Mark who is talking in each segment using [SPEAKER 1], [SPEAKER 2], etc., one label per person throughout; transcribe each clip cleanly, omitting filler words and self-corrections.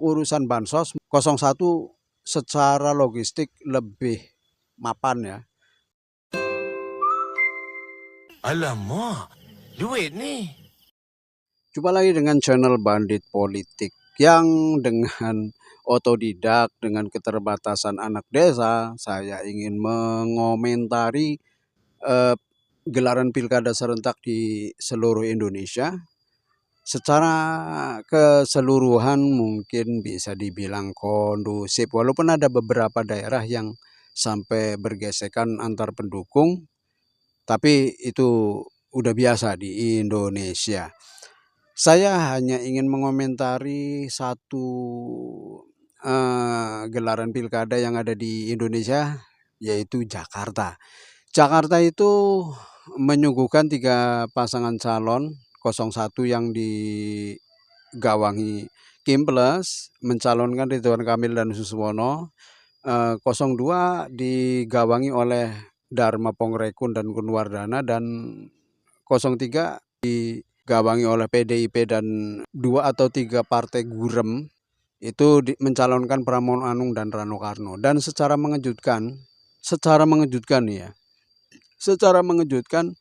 [SPEAKER 1] urusan bansos 01 secara logistik lebih mapan ya.
[SPEAKER 2] Alamak, duit nih.
[SPEAKER 1] Jumpa lagi dengan channel Bandit Politik yang dengan otodidak, dengan keterbatasan anak desa, saya ingin mengomentari gelaran pilkada serentak di seluruh Indonesia. Secara keseluruhan mungkin bisa dibilang kondusif, walaupun ada beberapa daerah yang sampai bergesekan antar pendukung, tapi itu udah biasa di Indonesia. Saya hanya ingin mengomentari satu gelaran pilkada yang ada di Indonesia, yaitu Jakarta. Jakarta itu menyuguhkan 3 pasangan calon, 01 yang digawangi Kim Plus mencalonkan Ridwan Kamil dan Suswono, 02 digawangi oleh Dharma Pongrekun dan Kunwardana, dan 03 digawangi oleh PDIP dan 2 atau 3 partai gurem itu mencalonkan Pramono Anung dan Rano Karno. Dan secara mengejutkan nih ya, secara mengejutkan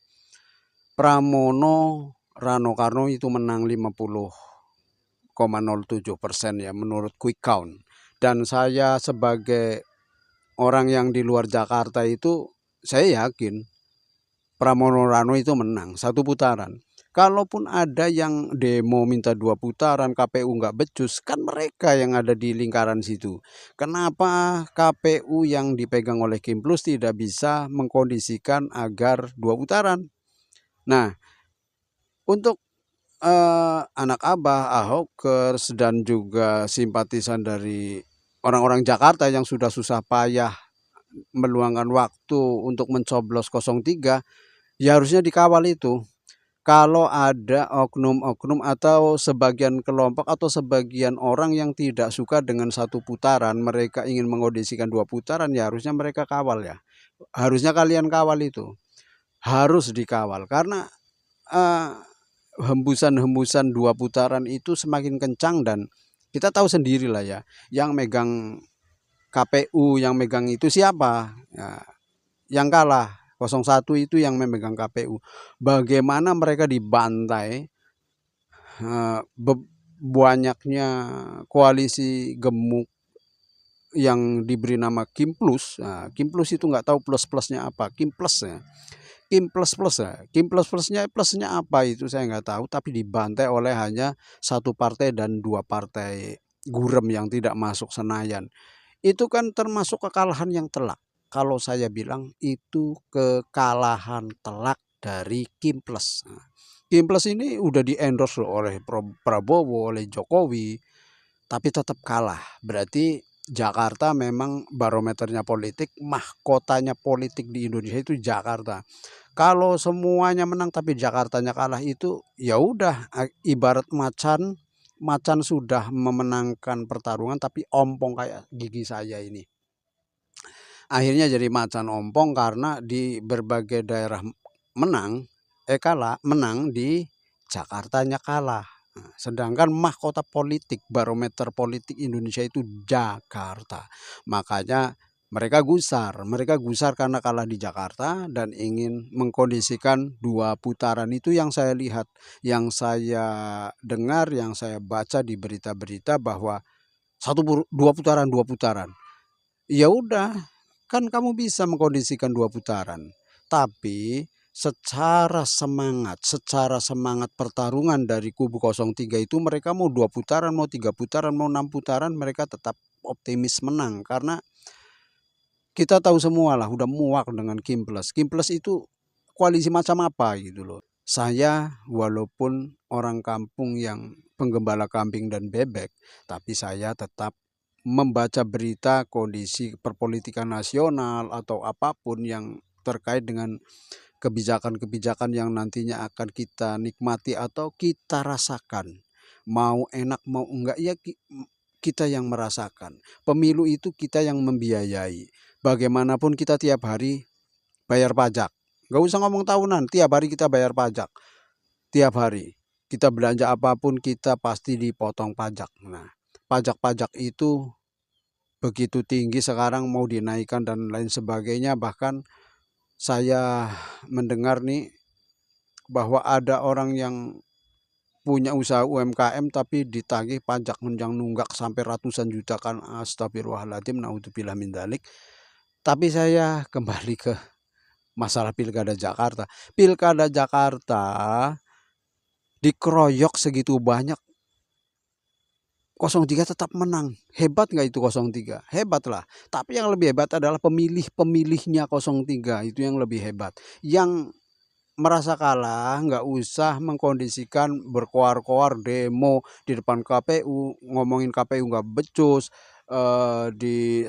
[SPEAKER 1] Pramono Rano Karno itu menang 50,07% ya menurut quick count. Dan saya sebagai orang yang di luar Jakarta itu, saya yakin Pramono Rano itu menang 1 putaran. Kalaupun ada yang demo minta 2 putaran, KPU nggak becus, kan mereka yang ada di lingkaran situ. Kenapa KPU yang dipegang oleh Kim Plus tidak bisa mengkondisikan agar 2 putaran? Nah, untuk anak abah, Ahokers, dan juga simpatisan dari orang-orang Jakarta yang sudah susah payah meluangkan waktu untuk mencoblos 03, ya harusnya dikawal itu. Kalau ada oknum-oknum atau sebagian kelompok atau sebagian orang yang tidak suka dengan 1 putaran, mereka ingin mengondisikan 2 putaran, ya harusnya mereka kawal ya. Harusnya kalian kawal itu. Harus dikawal karena hembusan-hembusan 2 putaran itu semakin kencang, dan kita tahu sendirilah ya, yang megang KPU, yang megang itu siapa? Ya, yang kalah 01 itu yang memegang KPU. Bagaimana mereka dibantai, banyaknya koalisi gemuk yang diberi nama Kim Plus. Nah, Kim Plus itu nggak tahu plus-plusnya apa. Kim Plus ya. Kim plus plus ya. Kim plus plusnya apa itu saya nggak tahu, tapi dibantai oleh hanya 1 partai dan 2 partai gurem yang tidak masuk Senayan. Itu kan termasuk kekalahan yang telak. Kalau saya bilang itu kekalahan telak dari Kim Plus. Nah, Kim Plus ini udah di-endorse oleh Prabowo, oleh Jokowi, tapi tetap kalah. Berarti Jakarta memang barometernya politik, mahkotanya politik di Indonesia itu Jakarta. Kalau semuanya menang tapi Jakartanya kalah, itu ya udah ibarat macan. Macan sudah memenangkan pertarungan tapi ompong kayak gigi saya ini. Akhirnya jadi macan ompong karena di berbagai daerah menang, menang, di Jakartanya kalah. Nah, sedangkan mahkota politik, barometer politik Indonesia itu Jakarta. Makanya mereka gusar karena kalah di Jakarta dan ingin mengkondisikan 2 putaran. Itu yang saya lihat, yang saya dengar, yang saya baca di berita-berita, bahwa 2 putaran, 2 putaran. Ya udah, kan kamu bisa mengkondisikan 2 putaran. Tapi secara semangat pertarungan dari kubu 03 itu, mereka mau 2 putaran, mau 3 putaran, mau 6 putaran, mereka tetap optimis menang. Karena kita tahu semua lah, udah muak dengan Kim Plus. Kim Plus itu koalisi macam apa gitu loh. Saya walaupun orang kampung yang penggembala kambing dan bebek, tapi saya tetap membaca berita kondisi perpolitikan nasional atau apapun yang terkait dengan kebijakan-kebijakan yang nantinya akan kita nikmati atau kita rasakan. Mau enak mau enggak ya, kita yang merasakan. Pemilu itu kita yang membiayai. Bagaimanapun kita tiap hari bayar pajak. Nggak usah ngomong tahunan, tiap hari kita bayar pajak. Tiap hari kita belanja apapun kita pasti dipotong pajak. Nah, pajak-pajak itu begitu tinggi sekarang mau dinaikkan dan lain sebagainya. Bahkan saya mendengar nih bahwa ada orang yang punya usaha UMKM tapi ditagih pajak menjang nunggak sampai ratusan juta kan. Astagfirullahaladzim, naudzubillah min dzalik. Tapi saya kembali ke masalah Pilkada Jakarta. Pilkada Jakarta dikeroyok segitu banyak, 03 tetap menang. Hebat nggak itu 03? Hebat lah. Tapi yang lebih hebat adalah pemilih-pemilihnya 03. Itu yang lebih hebat. Yang merasa kalah nggak usah mengkondisikan berkoar-koar demo di depan KPU, ngomongin KPU nggak becus,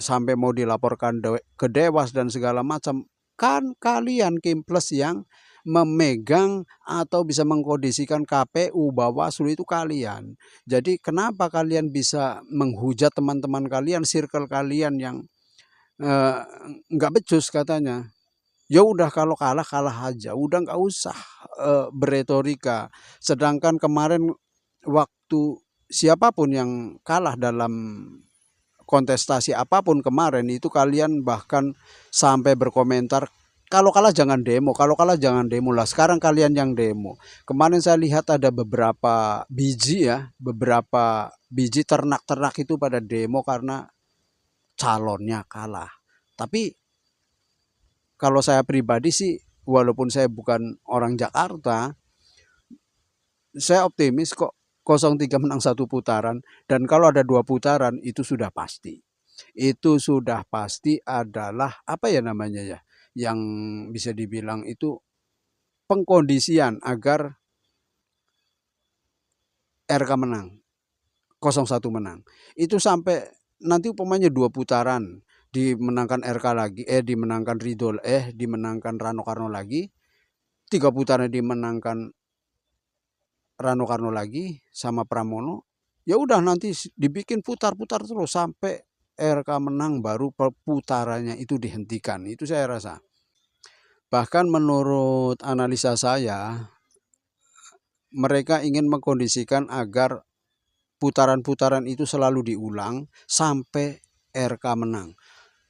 [SPEAKER 1] sampai mau dilaporkan ke Dewas dan segala macam. Kan kalian Kimples yang memegang atau bisa mengkondisikan KPU, Bawaslu itu kalian. Jadi kenapa kalian bisa menghujat teman-teman kalian, circle kalian yang eh, nggak becus katanya? Ya udah, kalau kalah kalah aja, udah nggak usah beretorika. Sedangkan kemarin waktu siapapun yang kalah dalam kontestasi apapun kemarin itu, kalian bahkan sampai berkomentar, kalau kalah jangan demo, kalau kalah jangan demo lah. Sekarang kalian yang demo. Kemarin saya lihat ada beberapa biji ternak-ternak itu pada demo karena calonnya kalah. Tapi kalau saya pribadi sih, walaupun saya bukan orang Jakarta, saya optimis kok 03 menang satu putaran. Dan kalau ada 2 putaran itu sudah pasti. Itu sudah pasti adalah apa ya namanya ya, yang bisa dibilang itu pengkondisian agar RK menang, 01 menang. Itu sampai nanti umpamanya 2 putaran dimenangkan RK lagi, dimenangkan Ridho, dimenangkan Rano Karno lagi, 3 putaran dimenangkan Rano Karno lagi sama Pramono. Ya udah, nanti dibikin putar-putar terus sampai RK menang, baru putarannya itu dihentikan. Itu saya rasa. Bahkan menurut analisa saya, mereka ingin mengkondisikan agar putaran-putaran itu selalu diulang sampai RK menang.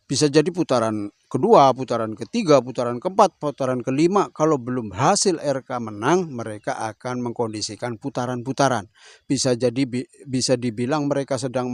[SPEAKER 1] Bisa jadi putaran kedua, putaran ketiga, putaran keempat, putaran kelima. Kalau belum hasil RK menang, mereka akan mengkondisikan putaran-putaran. Bisa jadi bisa dibilang mereka sedang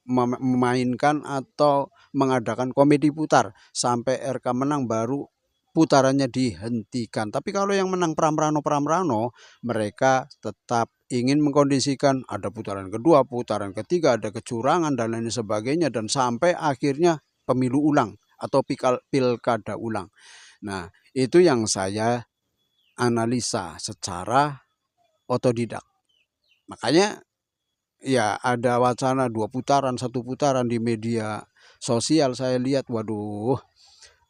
[SPEAKER 1] memainkan atau mengadakan komedi putar sampai RK menang baru putarannya dihentikan. Tapi kalau yang menang Pramrano, mereka tetap ingin mengkondisikan ada putaran kedua, putaran ketiga, ada kecurangan dan lain sebagainya, dan sampai akhirnya pemilu ulang atau pilkada ulang. Nah, itu yang saya analisa secara otodidak. Makanya ya ada wacana 2 putaran, 1 putaran di media sosial. Saya lihat, waduh,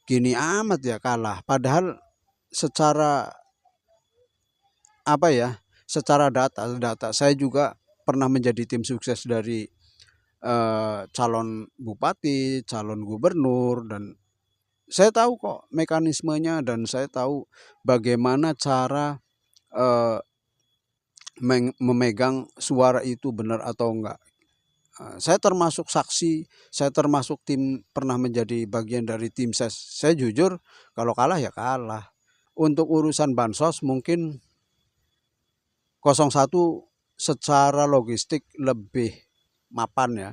[SPEAKER 1] gini amat ya kalah. Padahal secara apa ya, secara data saya juga pernah menjadi tim sukses dari calon bupati, calon gubernur, dan saya tahu kok mekanismenya, dan saya tahu bagaimana cara memegang suara itu benar atau enggak. Saya termasuk saksi, saya termasuk tim, pernah menjadi bagian dari tim ses. Saya jujur, kalau kalah ya kalah. Untuk urusan bansos mungkin 01 secara logistik lebih mapan ya.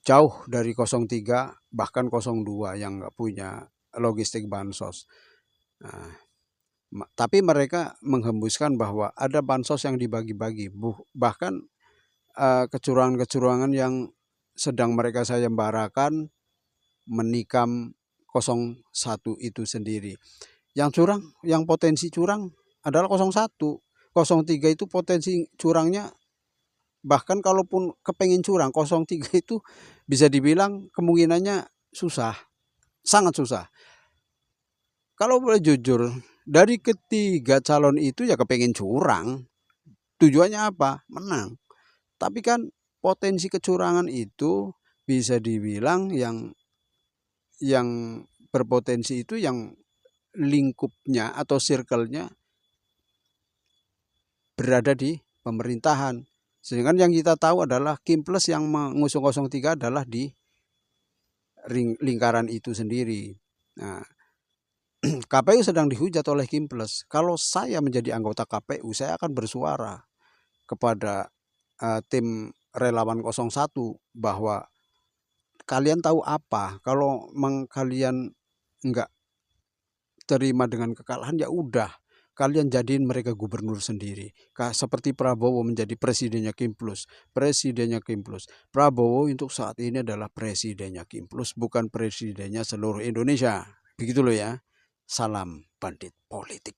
[SPEAKER 1] Jauh dari 03, bahkan 02 yang nggak punya logistik bansos. Nah, tapi mereka menghembuskan bahwa ada bansos yang dibagi-bagi. Bahkan kecurangan-kecurangan yang sedang mereka sayembarakan menikam 01 itu sendiri. Yang curang, yang potensi curang adalah 01. 03 itu potensi curangnya, bahkan kalaupun kepengen curang, 03 itu bisa dibilang kemungkinannya susah, sangat susah. Kalau boleh jujur, dari ketiga calon itu ya kepengen curang. Tujuannya apa? Menang. Tapi kan potensi kecurangan itu bisa dibilang yang berpotensi itu yang lingkupnya atau circle-nya berada di pemerintahan. Sedangkan yang kita tahu adalah Kim Plus yang mengusung 03 adalah di lingkaran itu sendiri. Nah, KPU sedang dihujat oleh Kim Plus. Kalau saya menjadi anggota KPU, saya akan bersuara kepada tim relawan 01 bahwa kalian tahu apa? Kalau kalian nggak terima dengan kekalahan, ya udah kalian jadiin mereka gubernur sendiri. Seperti Prabowo menjadi presidennya Kim Plus. Presidennya Kim Plus. Prabowo untuk saat ini adalah presidennya Kim Plus, bukan presidennya seluruh Indonesia. Begitu loh ya. Salam bandit politik.